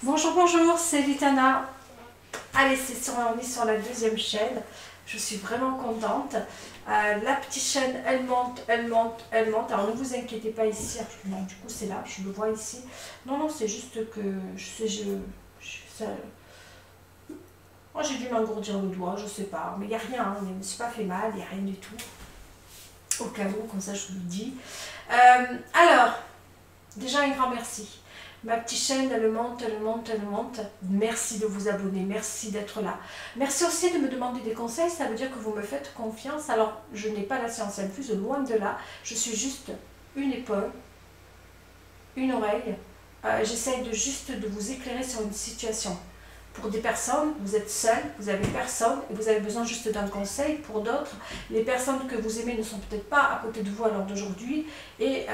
Bonjour, bonjour, c'est Litana. Allez, on est sur la deuxième chaîne. Je suis vraiment contente. La petite chaîne, elle monte, elle monte, elle monte. Alors ne vous inquiétez pas ici. Non, du coup, c'est là, je le vois ici. Non, non, c'est juste que ça, moi, j'ai dû m'engourdir le doigt, je sais pas. Mais il n'y a rien, hein, je ne me suis pas fait mal, il n'y a rien du tout. Au cas où, comme ça, je vous le dis. Alors, déjà un grand merci. Ma petite chaîne, elle monte, elle monte, elle monte. Merci de vous abonner, merci d'être là. Merci aussi de me demander des conseils, ça veut dire que vous me faites confiance. Alors, je n'ai pas la science infuse, loin de là. Je suis juste une épaule, une oreille. J'essaye juste de vous éclairer sur une situation. Pour des personnes, vous êtes seul, vous avez personne et vous avez besoin juste d'un conseil. Pour d'autres, les personnes que vous aimez ne sont peut-être pas à côté de vous à l'heure d'aujourd'hui. Et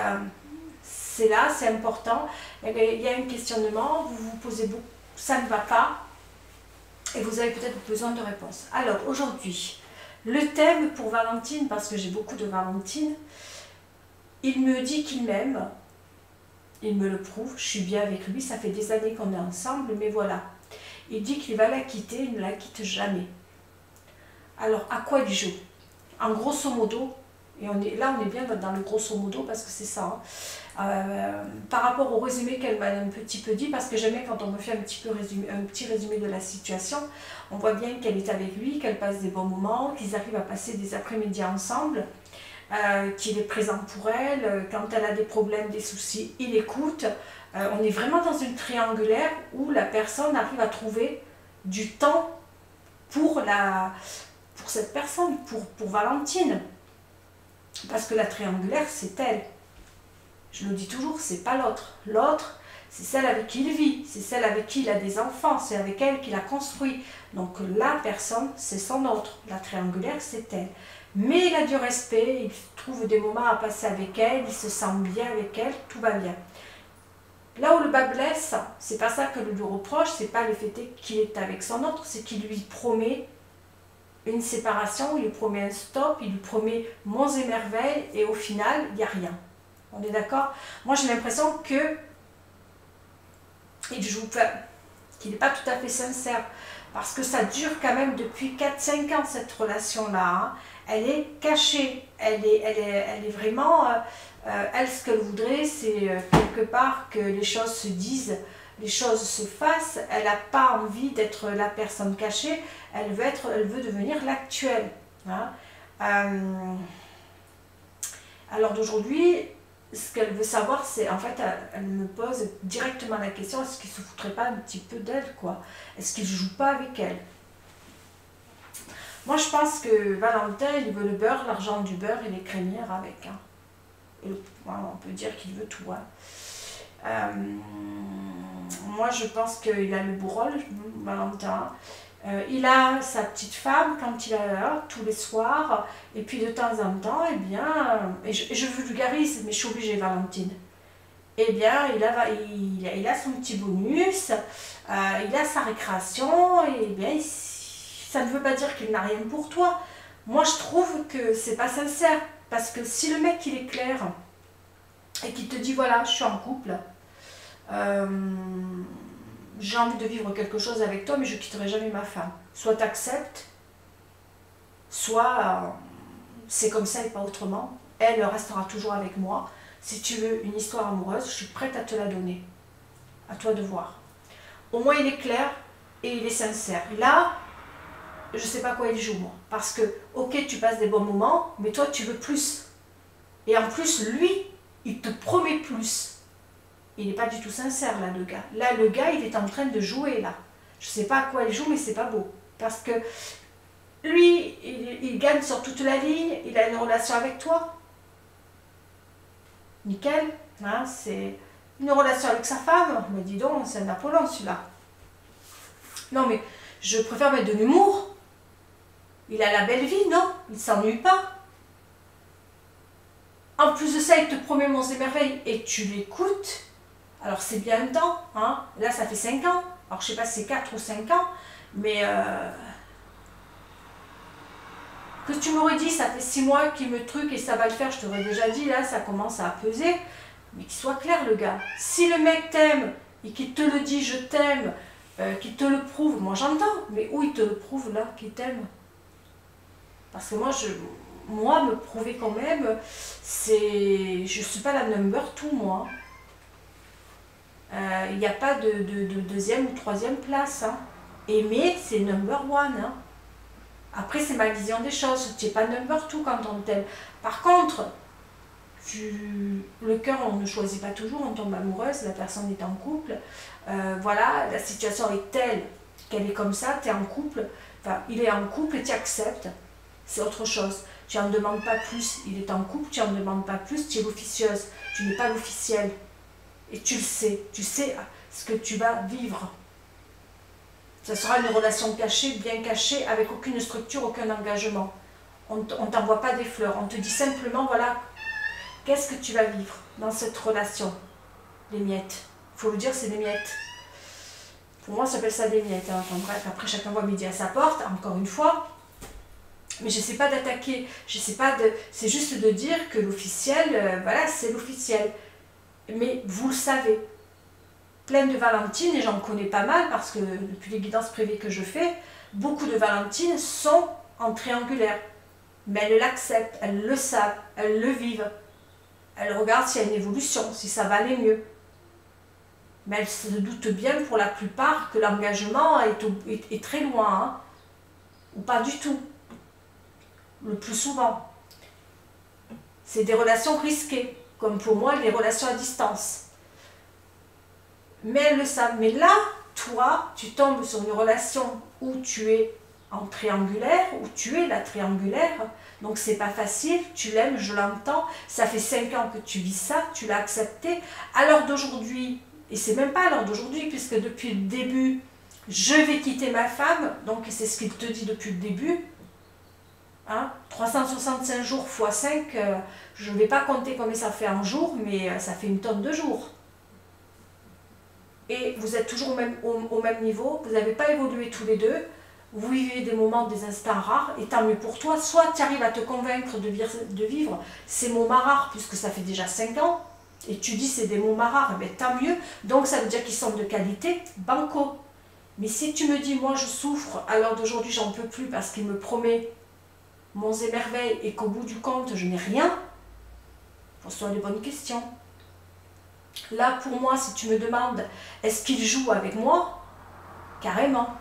c'est là, c'est important. Il y a un questionnement, vous vous posez beaucoup, ça ne va pas et vous avez peut-être besoin de réponses. Alors aujourd'hui, le thème pour Valentine, parce que j'ai beaucoup de Valentine, il me dit qu'il m'aime, il me le prouve, je suis bien avec lui, ça fait des années qu'on est ensemble, mais voilà. Il dit qu'il va la quitter, il ne la quitte jamais. Alors à quoi il joue? En grosso modo, et on est bien dans le grosso modo parce que c'est ça. Par rapport au résumé qu'elle m'a un petit peu dit, parce que j'aime bien quand on me fait un petit résumé de la situation, on voit bien qu'elle est avec lui, qu'elle passe des bons moments, qu'ils arrivent à passer des après-midi ensemble, qu'il est présent pour elle, quand elle a des problèmes, des soucis, il écoute. On est vraiment dans une triangulaire où la personne arrive à trouver du temps pour cette personne, pour Valentine. Parce que la triangulaire, c'est elle. Je le dis toujours, c'est pas l'autre. L'autre, c'est celle avec qui il vit, c'est celle avec qui il a des enfants, c'est avec elle qu'il a construit. Donc la personne, c'est son autre. La triangulaire, c'est elle. Mais il a du respect, il trouve des moments à passer avec elle, il se sent bien avec elle, tout va bien. Là où le bas blesse, c'est pas ça que le lui reproche, c'est pas le fait qu'il est avec son autre, c'est qu'il lui promet une séparation, il lui promet un stop, il lui promet monts et merveilles, et au final, il n'y a rien. On est d'accord? Moi, j'ai l'impression que il joue pas, qu'il n'est pas tout à fait sincère, parce que ça dure quand même depuis 4-5 ans, cette relation-là. Hein. Elle est cachée, elle est vraiment... elle, ce qu'elle voudrait, c'est quelque part que les choses se disent, les choses se fassent. Elle n'a pas envie d'être la personne cachée, elle veut devenir l'actuelle. Hein. Alors d'aujourd'hui, ce qu'elle veut savoir, c'est, en fait, elle me pose directement la question, est-ce qu'il ne se foutrait pas un petit peu d'elle, quoi? Est-ce qu'il ne joue pas avec elle? Moi, je pense que Valentin, il veut le beurre, l'argent du beurre et les crémières avec. Hein. On peut dire qu'il veut tout. Hein. Moi, je pense qu'il a le beau rôle, Valentin. Il a sa petite femme quand il est là, tous les soirs. Et puis de temps en temps, eh bien, et je vulgarise, mais je suis obligée, Valentine. Eh bien, il a son petit bonus, il a sa récréation, et bien, ça ne veut pas dire qu'il n'a rien pour toi. Moi, je trouve que c'est pas sincère. Parce que si le mec, il est clair, et qu'il te dit, voilà, je suis en couple, j'ai envie de vivre quelque chose avec toi, mais je ne quitterai jamais ma femme. Soit tu acceptes, soit c'est comme ça et pas autrement. Elle restera toujours avec moi. Si tu veux une histoire amoureuse, je suis prête à te la donner. À toi de voir. Au moins, il est clair et il est sincère. Là, je ne sais pas quoi il joue, moi. Parce que, ok, tu passes des bons moments, mais toi, tu veux plus. Et en plus, lui, il te promet plus. Il n'est pas du tout sincère, là, le gars. Là, le gars, il est en train de jouer, là. Je ne sais pas à quoi il joue, mais c'est pas beau. Parce que lui, il gagne sur toute la ligne, il a une relation avec toi. Nickel. Hein, c'est une relation avec sa femme. Mais dis donc, c'est un Apollon, celui-là. Non, mais je préfère mettre de l'humour. Il a la belle vie, non? Il ne s'ennuie pas. En plus de ça, il te promet monts et merveilles et tu l'écoutes. Alors c'est bien un temps, hein. Là ça fait 5 ans, alors je sais pas si c'est 4 ou 5 ans, mais que tu m'aurais dit ça fait 6 mois qu'il me truc et ça va le faire, je t'aurais déjà dit, là ça commence à peser, mais qu'il soit clair le gars. Si le mec t'aime, et qui te le dit je t'aime, qui te le prouve, moi j'entends, mais où il te le prouve là, qu'il t'aime? Parce que moi, me prouver quand même, c'est... Je ne suis pas la number two, moi. Il n'y a pas de deuxième ou troisième place. Hein. Aimer, c'est number one. Hein. Après, c'est ma vision des choses. Tu n'es pas number two quand on t'aime. Par contre, le cœur, on ne choisit pas toujours, on tombe amoureuse, la personne est en couple. Voilà, la situation est telle qu'elle est comme ça, tu es en couple. Enfin, il est en couple et tu acceptes. C'est autre chose. Tu n'en demandes pas plus. Il est en couple, tu n'en demandes pas plus. Tu es l'officieuse. Tu n'es pas l'officiel. Et tu le sais. Tu sais ce que tu vas vivre. Ce sera une relation cachée, bien cachée, avec aucune structure, aucun engagement. On ne t'envoie pas des fleurs. On te dit simplement, voilà, qu'est-ce que tu vas vivre dans cette relation? Les miettes. Il faut le dire, c'est des miettes. Pour moi, ça s'appelle ça des miettes. Hein. Enfin, bref, après, chacun voit midi à sa porte, encore une fois. Mais je ne sais pas d'attaquer, je sais pas de. C'est juste de dire que l'officiel, voilà, c'est l'officiel. Mais vous le savez. Plein de Valentines, et j'en connais pas mal parce que depuis les guidances privées que je fais, beaucoup de Valentines sont en triangulaire. Mais elles l'acceptent, elles le savent, elles le vivent. Elles regardent s'il y a une évolution, si ça va aller mieux. Mais elles se doutent bien pour la plupart que l'engagement est très loin, hein, ou pas du tout. Le plus souvent. C'est des relations risquées, comme pour moi les relations à distance. Mais elles le savent. Mais là, toi, tu tombes sur une relation où tu es en triangulaire, où tu es la triangulaire, donc c'est pas facile, tu l'aimes, je l'entends, ça fait 5 ans que tu vis ça, tu l'as accepté. À l'heure d'aujourd'hui, et c'est même pas à l'heure d'aujourd'hui, puisque depuis le début, je vais quitter ma femme, donc c'est ce qu'il te dit depuis le début. Hein, 365 jours x 5, je ne vais pas compter combien ça fait en jour, mais ça fait une tonne de jours. Et vous êtes toujours au même niveau, vous n'avez pas évolué tous les deux, vous vivez des moments, des instants rares, et tant mieux pour toi. Soit tu arrives à te convaincre de vivre ces moments rares, puisque ça fait déjà 5 ans, et tu dis c'est des moments rares, mais tant mieux, donc ça veut dire qu'ils sont de qualité, banco. Mais si tu me dis, moi je souffre, à l'heure d'aujourd'hui j'en peux plus parce qu'il me promet monts et merveilles et qu'au bout du compte je n'ai rien, pose-toi les bonnes questions. Là pour moi, si tu me demandes est-ce qu'il joue avec moi, carrément.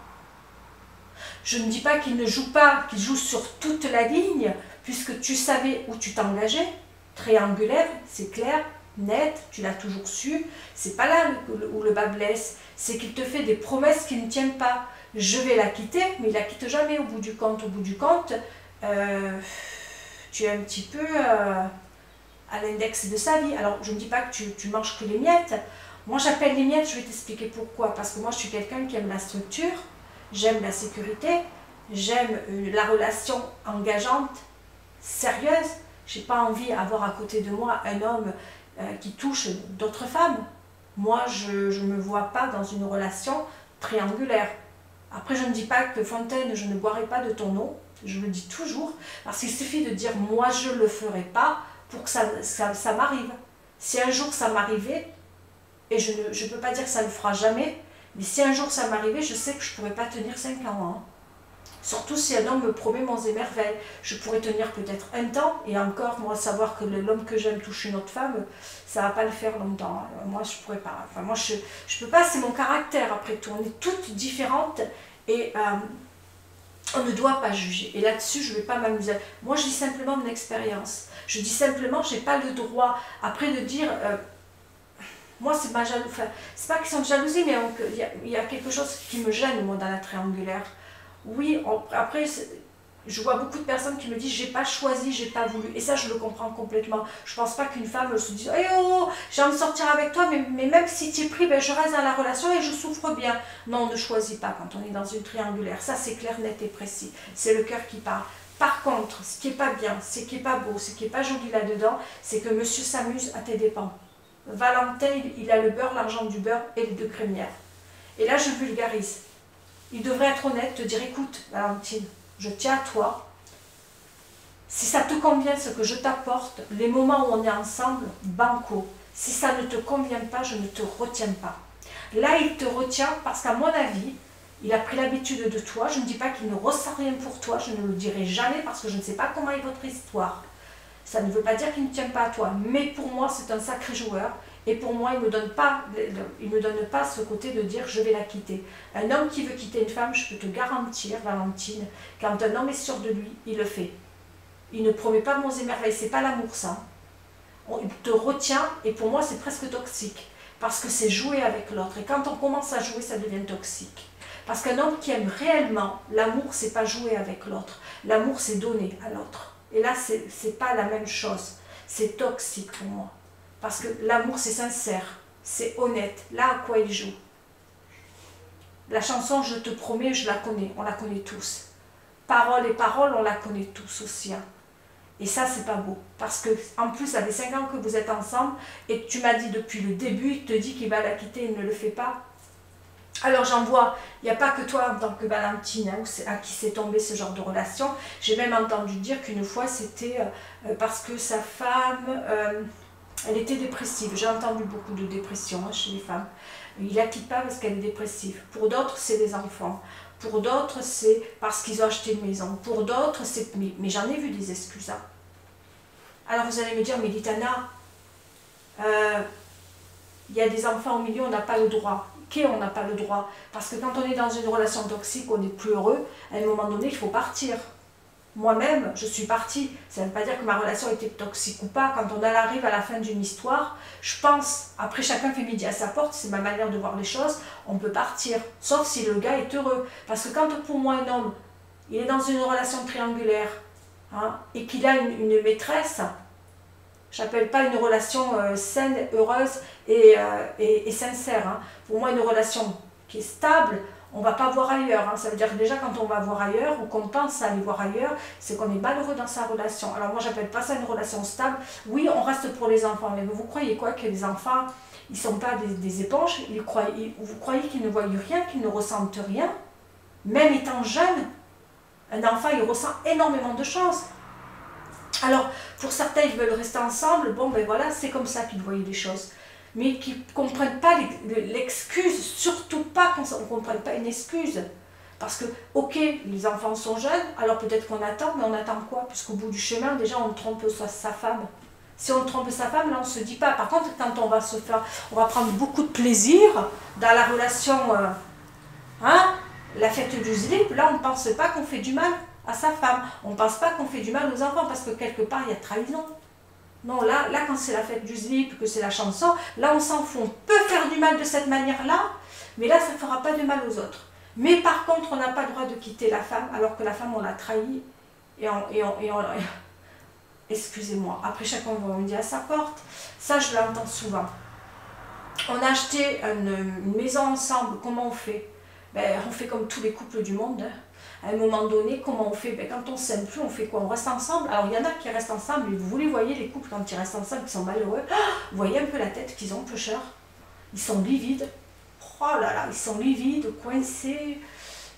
Je ne dis pas qu'il ne joue pas, qu'il joue sur toute la ligne, puisque tu savais où tu t'engageais, triangulaire, c'est clair, net, tu l'as toujours su, c'est pas là où le bas blesse, c'est qu'il te fait des promesses qui ne tiennent pas. Je vais la quitter, mais il la quitte jamais au bout du compte. Au bout du compte, tu es un petit peu à l'index de sa vie. Alors je ne dis pas que tu manges que les miettes. Moi j'appelle les miettes, je vais t'expliquer pourquoi. Parce que moi je suis quelqu'un qui aime la structure, j'aime la sécurité, j'aime la relation engageante, sérieuse. J'ai pas envie d'avoir à côté de moi un homme qui touche d'autres femmes. Moi je ne me vois pas dans une relation triangulaire. Après je ne dis pas que Fontaine, je ne boirai pas de ton eau. Je le dis toujours, parce qu'il suffit de dire « moi je ne le ferai pas » pour que ça m'arrive. Si un jour ça m'arrivait, et je ne peux pas dire que ça ne le fera jamais, mais si un jour ça m'arrivait, je sais que je ne pourrais pas tenir 5 ans. Hein. Surtout si un homme me promet monts et merveilles. Je pourrais tenir peut-être un temps, et encore, moi, savoir que l'homme que j'aime touche une autre femme, ça ne va pas le faire longtemps. Hein. Moi, je ne pourrais pas. Enfin, moi, je ne peux pas, c'est mon caractère après tout. On est toutes différentes, et on ne doit pas juger. Et là-dessus, je ne vais pas m'amuser. Moi, je dis simplement mon expérience. Je dis simplement, je n'ai pas le droit, après, de dire... moi, c'est ma jalousie. Enfin, c'est pas question de jalousie, mais il y a quelque chose qui me gêne, moi, dans la triangulaire. Oui, après, je vois beaucoup de personnes qui me disent j'ai pas choisi, j'ai pas voulu. Et ça, je le comprends complètement. Je pense pas qu'une femme se dise hey, oh, j'ai envie de sortir avec toi, mais même si tu es pris, ben, je reste dans la relation et je souffre bien. Non, on ne choisit pas quand on est dans une triangulaire. Ça, c'est clair, net et précis. C'est le cœur qui parle. Par contre, ce qui est pas bien, ce qui est pas beau, ce qui est pas joli là-dedans, c'est que monsieur s'amuse à tes dépens. Valentin, il a le beurre, l'argent du beurre et les 2 crémières. Et là, je vulgarise. Il devrait être honnête, te dire écoute, Valentine, je tiens à toi. Si ça te convient ce que je t'apporte, les moments où on est ensemble, banco. Si ça ne te convient pas, je ne te retiens pas. Là, il te retient parce qu'à mon avis, il a pris l'habitude de toi. Je ne dis pas qu'il ne ressent rien pour toi, je ne le dirai jamais parce que je ne sais pas comment est votre histoire. Ça ne veut pas dire qu'il ne tient pas à toi, mais pour moi, c'est un sacré joueur. Et pour moi, il ne me donne pas ce côté de dire je vais la quitter. Un homme qui veut quitter une femme, je peux te garantir, Valentine, quand un homme est sûr de lui, il le fait. Il ne promet pas monts et merveilles, c'est pas l'amour ça. Il te retient et pour moi c'est presque toxique. Parce que c'est jouer avec l'autre. Et quand on commence à jouer, ça devient toxique. Parce qu'un homme qui aime réellement, l'amour c'est pas jouer avec l'autre. L'amour c'est donner à l'autre. Et là c'est pas la même chose. C'est toxique pour moi. Parce que l'amour c'est sincère, c'est honnête. Là à quoi il joue? La chanson je te promets, je la connais, on la connaît tous. Paroles et paroles, on la connaît tous aussi. Hein. Et ça c'est pas beau. Parce que en plus ça fait 5 ans que vous êtes ensemble et que tu m'as dit depuis le début, il te dit qu'il va la quitter, il ne le fait pas. Alors j'en vois, il n'y a pas que toi en tant que Valentine hein, à qui c'est tombé ce genre de relation. J'ai même entendu dire qu'une fois c'était parce que sa femme, elle était dépressive. J'ai entendu beaucoup de dépression hein, chez les femmes. Il ne la quitte pas parce qu'elle est dépressive. Pour d'autres c'est des enfants. Pour d'autres c'est parce qu'ils ont acheté une maison. Pour d'autres c'est... Mais j'en ai vu des excuses. Hein. Alors vous allez me dire, mais Litana, il y a des enfants au milieu, on n'a pas le droit. On n'a pas le droit. Parce que quand on est dans une relation toxique, on n'est plus heureux, à un moment donné, il faut partir. Moi-même, je suis partie. Ça ne veut pas dire que ma relation était toxique ou pas. Quand on arrive à la fin d'une histoire, je pense, après chacun fait midi à sa porte, c'est ma manière de voir les choses, on peut partir. Sauf si le gars est heureux. Parce que quand pour moi un homme, il est dans une relation triangulaire, hein, et qu'il a une maîtresse, j'appelle pas une relation saine, heureuse et sincère. Hein. Pour moi, une relation qui est stable, on ne va pas voir ailleurs. Hein. Ça veut dire que déjà, quand on va voir ailleurs ou qu'on pense à aller voir ailleurs, c'est qu'on est malheureux dans sa relation. Alors moi, j'appelle pas ça une relation stable. Oui, on reste pour les enfants. Mais vous croyez quoi que les enfants, ils ne sont pas des éponges? Vous croyez qu'ils ne voient rien, qu'ils ne ressentent rien? Même étant jeune, un enfant, il ressent énormément de choses. Alors, pour certains, ils veulent rester ensemble, bon ben voilà, c'est comme ça qu'ils voient les choses. Mais qu'ils ne comprennent pas l'excuse, surtout pas qu'on ne comprenne pas une excuse. Parce que, ok, les enfants sont jeunes, alors peut-être qu'on attend, mais on attend quoi? Puisqu'au bout du chemin, déjà, on trompe sa femme. Si on trompe sa femme, là, on ne se dit pas. Par contre, quand on va prendre beaucoup de plaisir dans la relation, la fête du slip, là, on ne pense pas qu'on fait du mal à sa femme. On ne pense pas qu'on fait du mal aux enfants parce que quelque part il y a trahison. Non, là quand c'est la fête du slip, que c'est la chanson, là on s'en fout. On peut faire du mal de cette manière-là, mais là ça ne fera pas de mal aux autres. Mais par contre, on n'a pas le droit de quitter la femme alors que la femme on l'a trahi. Excusez-moi, après chacun va me dire à sa porte. Ça je l'entends souvent. On a acheté une maison ensemble, comment on fait? Ben, on fait comme tous les couples du monde. Hein. À un moment donné, comment on fait? Ben, quand on s'aime plus, on fait quoi? On reste ensemble. Alors il y en a qui restent ensemble, mais vous les voyez, les couples, quand ils restent ensemble, qui sont malheureux, vous voyez un peu la tête qu'ils ont, pêcheurs. Ils sont livides. Oh là là, ils sont livides, coincés.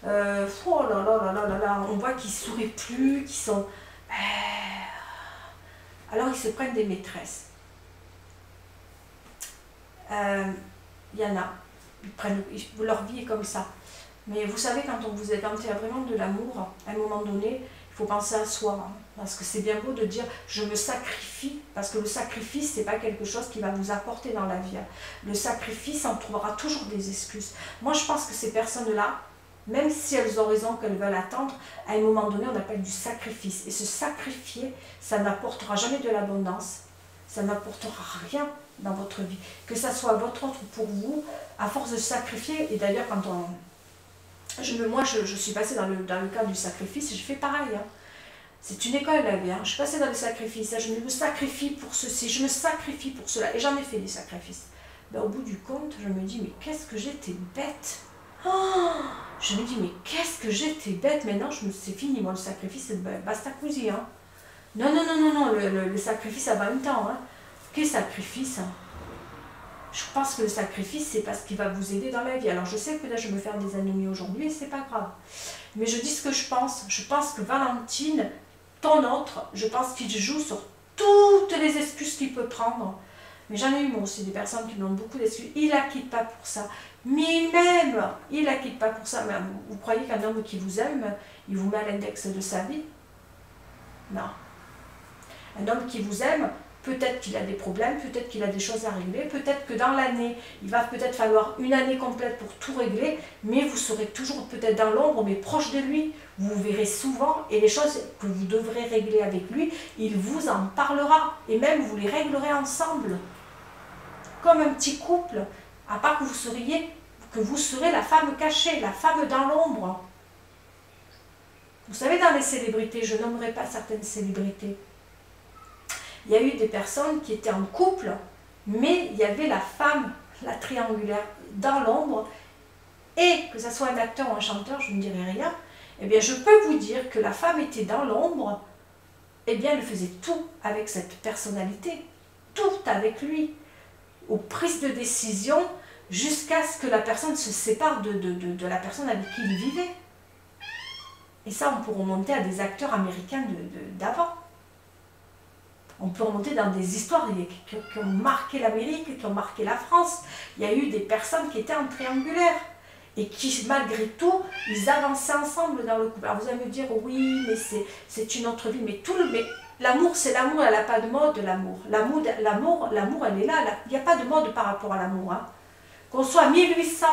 Oh là là là là là là. On voit qu'ils ne sourient plus, qu'ils sont... Alors ils se prennent des maîtresses. Il y en a. Leur vie est comme ça. Mais vous savez, quand il y a vraiment de l'amour, à un moment donné, il faut penser à soi. Hein, parce que c'est bien beau de dire « je me sacrifie », parce que le sacrifice, ce n'est pas quelque chose qui va vous apporter dans la vie. Hein. Le sacrifice, on trouvera toujours des excuses. Moi, je pense que ces personnes-là, même si elles ont raison qu'elles veulent attendre, à un moment donné, on appelle du sacrifice. Et se sacrifier, ça n'apportera jamais de l'abondance. Ça n'apportera rien dans votre vie. Que ça soit votre autre ou pour vous, à force de sacrifier, et d'ailleurs, quand on... Moi, je suis passée dans le cadre du sacrifice et je fais pareil. Hein. C'est une école la vie. Hein. Je suis passée dans le sacrifice. Hein. Je me sacrifie pour ceci, je me sacrifie pour cela. Et j'en ai fait des sacrifices. Ben, au bout du compte, je me dis, mais qu'est-ce que j'étais bête. Oh, je me dis, mais qu'est-ce que j'étais bête. Maintenant, c'est fini, moi, le sacrifice, basta così. Hein. Non, non, non, non, non, le sacrifice, ça va un temps. Hein. Quel sacrifice hein. Je pense que le sacrifice, c'est parce qu'il va vous aider dans la vie. Alors, je sais que là, je vais me faire des ennemis aujourd'hui et c'est pas grave. Mais je dis ce que je pense. Je pense que Valentine, ton autre, je pense qu'il joue sur toutes les excuses qu'il peut prendre. Mais j'en ai eu moi aussi des personnes qui me donnent beaucoup d'excuses. Il la quitte pas pour ça. Mais il m'aime, il la quitte pas pour ça. Mais vous croyez qu'un homme qui vous aime, il vous met à l'index de sa vie? Non. Un homme qui vous aime, peut-être qu'il a des problèmes, peut-être qu'il a des choses à régler, peut-être que dans l'année, il va peut-être falloir une année complète pour tout régler, mais vous serez toujours peut-être dans l'ombre, mais proche de lui. Vous vous verrez souvent, et les choses que vous devrez régler avec lui, il vous en parlera, et même vous les réglerez ensemble. Comme un petit couple, à part que vous serez la femme cachée, la femme dans l'ombre. Vous savez, dans les célébrités, je nommerai pas certaines célébrités, il y a eu des personnes qui étaient en couple, mais il y avait la femme, la triangulaire, dans l'ombre, et que ce soit un acteur ou un chanteur, je ne dirai rien, eh bien je peux vous dire que la femme était dans l'ombre, eh bien elle faisait tout avec cette personnalité, tout avec lui, aux prises de décision, jusqu'à ce que la personne se sépare de la personne avec qui il vivait. Et ça, on peut remonter à des acteurs américains d'avant. On peut remonter dans des histoires qui ont marqué l'Amérique, qui ont marqué la France. Il y a eu des personnes qui étaient en triangulaire et qui, malgré tout, ils avançaient ensemble dans le couple. Alors vous allez me dire, oui, mais c'est une autre vie. Mais l'amour, c'est l'amour, elle n'a pas de mode, l'amour. L'amour, elle est là. Il n'y a pas de mode par rapport à l'amour. Hein. Qu'on soit à 1800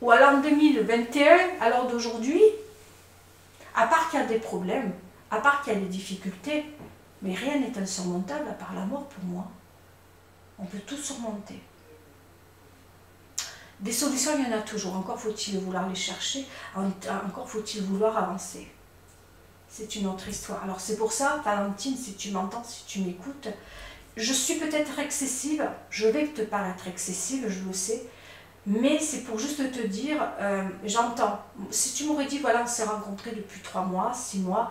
ou à l'an 2021, à l'heure d'aujourd'hui, à part qu'il y a des problèmes, à part qu'il y a des difficultés, mais rien n'est insurmontable à part la mort pour moi. On peut tout surmonter. Des solutions, il y en a toujours. Encore faut-il vouloir les chercher, encore faut-il vouloir avancer. C'est une autre histoire. Alors c'est pour ça, Valentine, si tu m'entends, si tu m'écoutes, je suis peut-être excessive, je vais te paraître excessive, je le sais, mais c'est pour juste te dire, j'entends. Si tu m'aurais dit, voilà, on s'est rencontrés depuis 3 mois, 6 mois,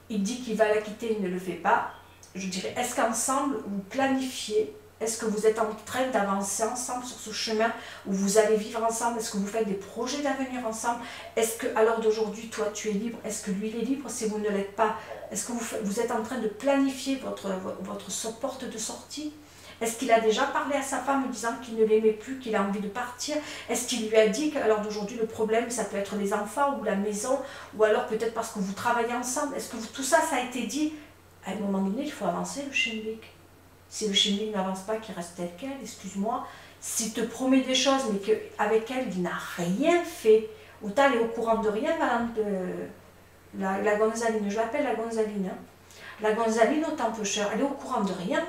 il dit qu'il va la quitter, il ne le fait pas, je dirais, est-ce qu'ensemble, vous planifiez, est-ce que vous êtes en train d'avancer ensemble sur ce chemin où vous allez vivre ensemble, est-ce que vous faites des projets d'avenir ensemble, est-ce qu'à l'heure d'aujourd'hui, toi, tu es libre, est-ce que lui, il est libre si vous ne l'êtes pas, est-ce que vous êtes en train de planifier votre porte de sortie? Est-ce qu'il a déjà parlé à sa femme en disant qu'il ne l'aimait plus, qu'il a envie de partir? Est-ce qu'il lui a dit qu'à l'heure d'aujourd'hui, le problème, ça peut être les enfants ou la maison, ou alors peut-être parce que vous travaillez ensemble? Est-ce que tout ça, ça a été dit? À un moment donné, il faut avancer le Schemlik. Si le Schemlik n'avance pas, qu'il reste tel quel, excuse-moi. S'il te promet des choses, mais qu'avec elle, il n'a rien fait, autant elle est au courant de rien, la Gonzaline, je l'appelle la Gonzaline. Hein. La Gonzaline, autant peu cher, elle est au courant de rien.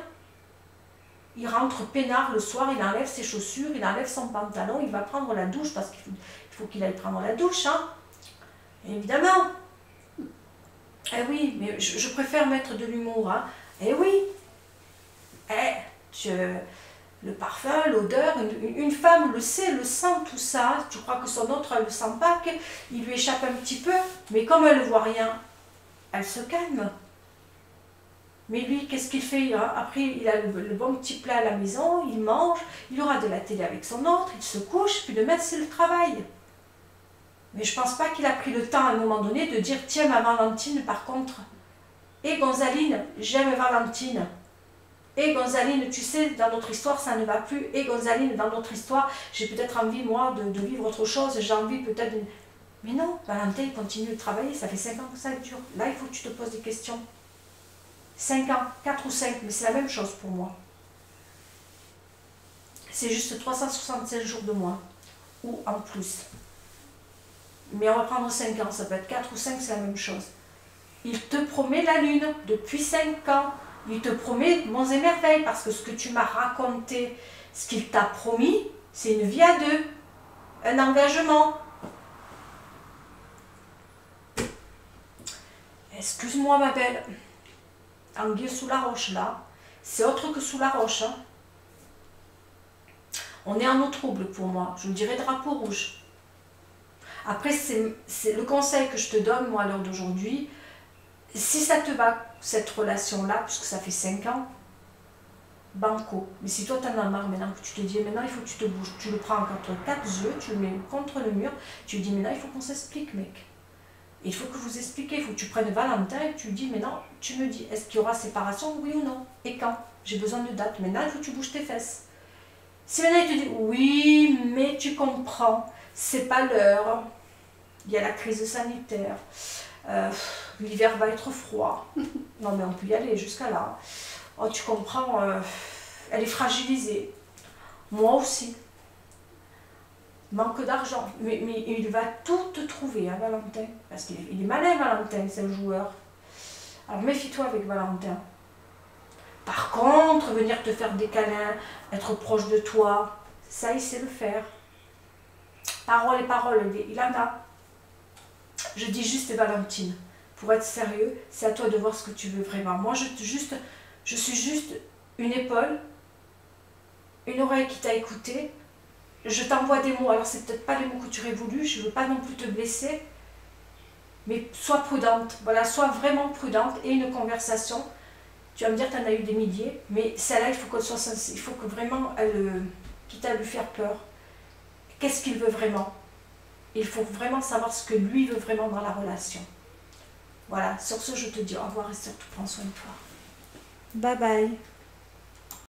Il rentre peinard le soir, il enlève ses chaussures, il enlève son pantalon, il va prendre la douche parce qu'il faut qu'il aille prendre la douche. Hein. Évidemment. Eh oui, mais je préfère mettre de l'humour. Hein. Eh oui. Le parfum, l'odeur, une femme le sait, le sent, tout ça. Tu crois que son autre, elle ne le sent pas, qu'il lui échappe un petit peu. Mais comme elle ne voit rien, elle se calme. Mais lui, qu'est-ce qu'il fait hein? Après, il a le bon petit plat à la maison, il mange, il aura de la télé avec son autre, il se couche, puis demain, c'est le travail. Mais je ne pense pas qu'il a pris le temps à un moment donné de dire « Tiens, ma Valentine, par contre, et Gonzaline, j'aime Valentine. Et Gonzaline, tu sais, dans notre histoire, ça ne va plus. Et Gonzaline, dans notre histoire, j'ai peut-être envie, moi, de vivre autre chose, j'ai envie peut-être de... » Mais non, Valentin, il continue de travailler, ça fait 5 ans que ça dure. Là, il faut que tu te poses des questions. 5 ans, 4 ou 5, mais c'est la même chose pour moi. C'est juste 365 jours de moins, ou en plus. Mais on va prendre 5 ans, ça peut être 4 ou 5, c'est la même chose. Il te promet la lune depuis 5 ans. Il te promet monts et merveilles, parce que ce que tu m'as raconté, ce qu'il t'a promis, c'est une vie à deux, un engagement. Excuse-moi ma belle. Anguille sous la roche là, c'est autre que sous la roche. Hein. On est en eau trouble pour moi, je vous dirais drapeau rouge. Après, c'est le conseil que je te donne, moi, à l'heure d'aujourd'hui. Si ça te va, cette relation-là, puisque ça fait 5 ans, banco. Mais si toi, tu en as marre maintenant, que tu te dis, maintenant, il faut que tu te bouges, tu le prends contre 4 yeux, tu le mets contre le mur, tu lui dis, maintenant, il faut qu'on s'explique, mec. Il faut que vous expliquiez, il faut que tu prennes Valentin et tu lui dis, mais non, tu me dis, est-ce qu'il y aura séparation, oui ou non? Et quand? J'ai besoin de date. Maintenant, il faut que tu bouges tes fesses. Si maintenant il te dit oui, mais tu comprends, c'est pas l'heure, il y a la crise sanitaire, l'hiver va être froid. Non mais on peut y aller jusqu'à là. Oh, tu comprends, elle est fragilisée. Moi aussi. Manque d'argent. Mais il va tout te trouver, hein, Valentin. Parce qu'il est malin, Valentin, c'est le joueur. Alors méfie-toi avec Valentin. Par contre, venir te faire des câlins, être proche de toi, ça il sait le faire. Paroles et paroles, il en a. Je dis juste Valentine, pour être sérieux, c'est à toi de voir ce que tu veux vraiment. Moi, je suis juste une épaule, une oreille qui t'a écouté. Je t'envoie des mots, alors c'est peut-être pas les mots que tu aurais voulu, je veux pas non plus te blesser, mais sois prudente, voilà, sois vraiment prudente et une conversation. Tu vas me dire que tu en as eu des milliers, mais celle-là, il faut qu'elle soit sincère, il faut que vraiment, quitte à lui faire peur, qu'est-ce qu'il veut vraiment? Il faut vraiment savoir ce que lui veut vraiment dans la relation. Voilà, sur ce, je te dis au revoir et surtout prends soin de toi. Bye bye.